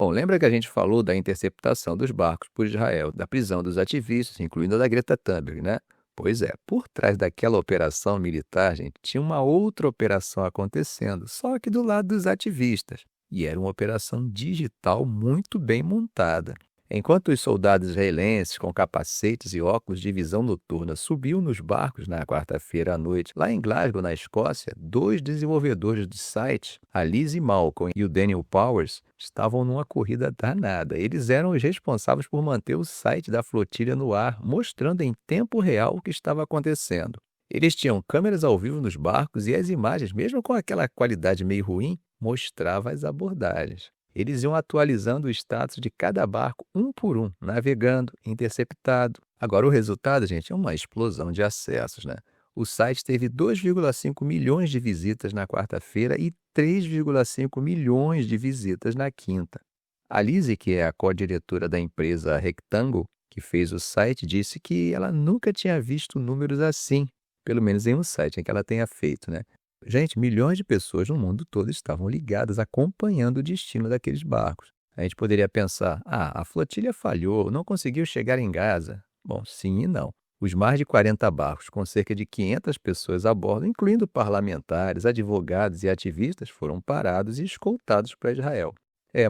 Bom, lembra que a gente falou da interceptação dos barcos por Israel, da prisão dos ativistas, incluindo a da Greta Thunberg, né? Pois é, por trás daquela operação militar, gente, tinha uma outra operação acontecendo, só que do lado dos ativistas. E era uma operação digital muito bem montada. Enquanto os soldados israelenses, com capacetes e óculos de visão noturna, subiam nos barcos na quarta-feira à noite, lá em Glasgow, na Escócia, dois desenvolvedores do site, a Lizzie Malcolm e o Daniel Powers, estavam numa corrida danada. Eles eram os responsáveis por manter o site da flotilha no ar, mostrando em tempo real o que estava acontecendo. Eles tinham câmeras ao vivo nos barcos e as imagens, mesmo com aquela qualidade meio ruim, mostravam as abordagens. Eles iam atualizando o status de cada barco um por um, navegando, interceptado. Agora, o resultado, gente, é uma explosão de acessos, né? O site teve 2,5 milhões de visitas na quarta-feira e 3,5 milhões de visitas na quinta. A Lizzie, que é a co-diretora da empresa Rectangle, que fez o site, disse que ela nunca tinha visto números assim, pelo menos em um site em que ela tenha feito, né? Gente, milhões de pessoas no mundo todo estavam ligadas, acompanhando o destino daqueles barcos. A gente poderia pensar, a flotilha falhou, não conseguiu chegar em Gaza. Bom, sim e não. Os mais de 40 barcos, com cerca de 500 pessoas a bordo, incluindo parlamentares, advogados e ativistas, foram parados e escoltados para Israel.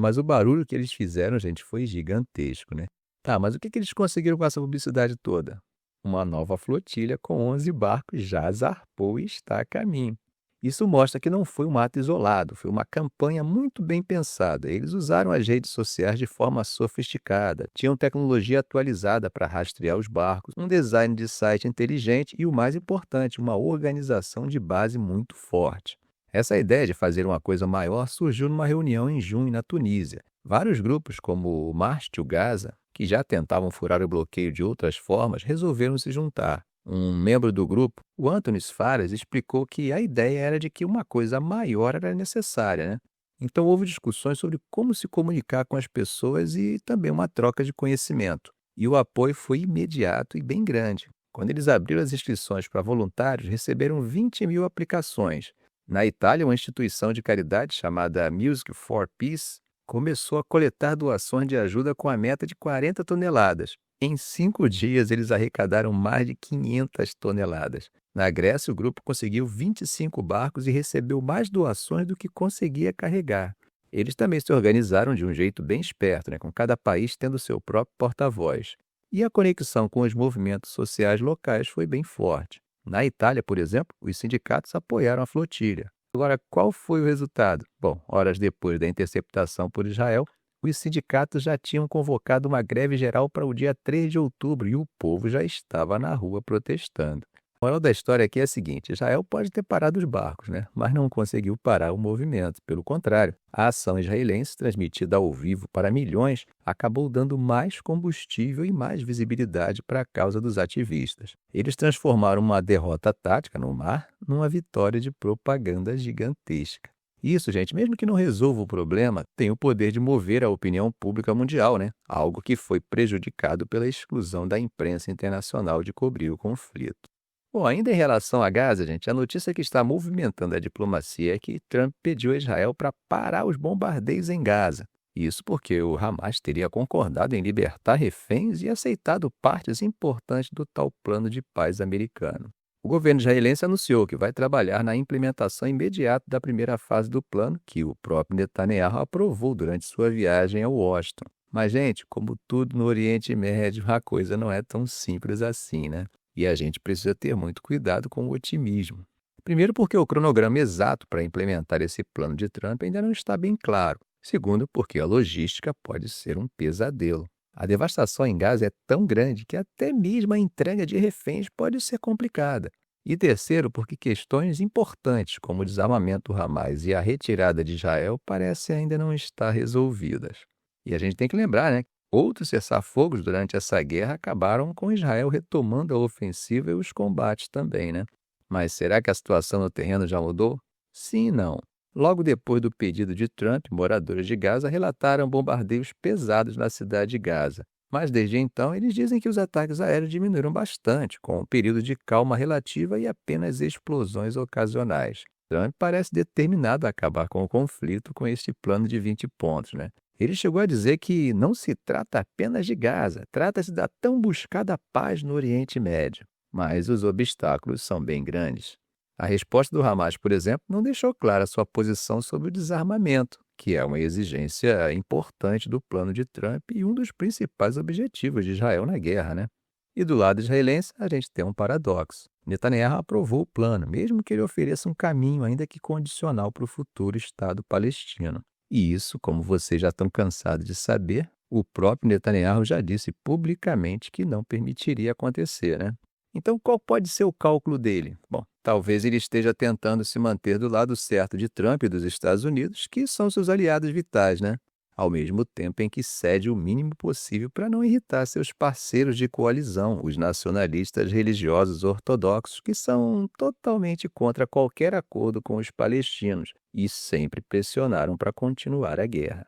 Mas o barulho que eles fizeram, gente, foi gigantesco, né? Tá, mas o que eles conseguiram com essa publicidade toda? Uma nova flotilha com 11 barcos já zarpou e está a caminho. Isso mostra que não foi um ato isolado, foi uma campanha muito bem pensada. Eles usaram as redes sociais de forma sofisticada, tinham tecnologia atualizada para rastrear os barcos, um design de site inteligente e, o mais importante, uma organização de base muito forte. Essa ideia de fazer uma coisa maior surgiu numa reunião em junho na Tunísia. Vários grupos, como o March to Gaza, que já tentavam furar o bloqueio de outras formas, resolveram se juntar. Um membro do grupo, o Anthony Fares, explicou que a ideia era de que uma coisa maior era necessária, né? Então houve discussões sobre como se comunicar com as pessoas e também uma troca de conhecimento. E o apoio foi imediato e bem grande. Quando eles abriram as inscrições para voluntários, receberam 20 mil aplicações. Na Itália, uma instituição de caridade chamada Music for Peace começou a coletar doações de ajuda com a meta de 40 toneladas. Em 5 dias, eles arrecadaram mais de 500 toneladas. Na Grécia, o grupo conseguiu 25 barcos e recebeu mais doações do que conseguia carregar. Eles também se organizaram de um jeito bem esperto, né, com cada país tendo seu próprio porta-voz. E a conexão com os movimentos sociais locais foi bem forte. Na Itália, por exemplo, os sindicatos apoiaram a flotilha. Agora, qual foi o resultado? Bom, horas depois da interceptação por Israel, os sindicatos já tinham convocado uma greve geral para o dia 3 de outubro e o povo já estava na rua protestando. A moral da história aqui é a seguinte: Israel pode ter parado os barcos, né? Mas não conseguiu parar o movimento. Pelo contrário, a ação israelense, transmitida ao vivo para milhões, acabou dando mais combustível e mais visibilidade para a causa dos ativistas. Eles transformaram uma derrota tática no mar numa vitória de propaganda gigantesca. Isso, gente, mesmo que não resolva o problema, tem o poder de mover a opinião pública mundial, né? Algo que foi prejudicado pela exclusão da imprensa internacional de cobrir o conflito. Bom, ainda em relação a Gaza, gente, a notícia que está movimentando a diplomacia é que Trump pediu a Israel para parar os bombardeios em Gaza. Isso porque o Hamas teria concordado em libertar reféns e aceitado partes importantes do tal plano de paz americano. O governo israelense anunciou que vai trabalhar na implementação imediata da primeira fase do plano, que o próprio Netanyahu aprovou durante sua viagem a Washington. Mas, gente, como tudo no Oriente Médio, a coisa não é tão simples assim, né? E a gente precisa ter muito cuidado com o otimismo. Primeiro, porque o cronograma exato para implementar esse plano de Trump ainda não está bem claro. Segundo, porque a logística pode ser um pesadelo. A devastação em Gaza é tão grande que até mesmo a entrega de reféns pode ser complicada. E terceiro, porque questões importantes como o desarmamento do Hamas e a retirada de Israel parecem ainda não estar resolvidas. E a gente tem que lembrar, né? Outros cessar-fogos durante essa guerra acabaram com Israel retomando a ofensiva e os combates também, né? Mas será que a situação no terreno já mudou? Sim e não. Logo depois do pedido de Trump, moradores de Gaza relataram bombardeios pesados na cidade de Gaza. Mas desde então, eles dizem que os ataques aéreos diminuíram bastante, com um período de calma relativa e apenas explosões ocasionais. Trump parece determinado a acabar com o conflito com este plano de 20 pontos, né? Ele chegou a dizer que não se trata apenas de Gaza, trata-se da tão buscada paz no Oriente Médio. Mas os obstáculos são bem grandes. A resposta do Hamas, por exemplo, não deixou clara sua posição sobre o desarmamento, que é uma exigência importante do plano de Trump e um dos principais objetivos de Israel na guerra, né? E do lado israelense, a gente tem um paradoxo. Netanyahu aprovou o plano, mesmo que ele ofereça um caminho, ainda que condicional, para o futuro Estado palestino. E isso, como vocês já estão cansados de saber, o próprio Netanyahu já disse publicamente que não permitiria acontecer, né? Então, qual pode ser o cálculo dele? Bom, talvez ele esteja tentando se manter do lado certo de Trump e dos Estados Unidos, que são seus aliados vitais, né? Ao mesmo tempo em que cede o mínimo possível para não irritar seus parceiros de coalizão, os nacionalistas religiosos ortodoxos, que são totalmente contra qualquer acordo com os palestinos e sempre pressionaram para continuar a guerra.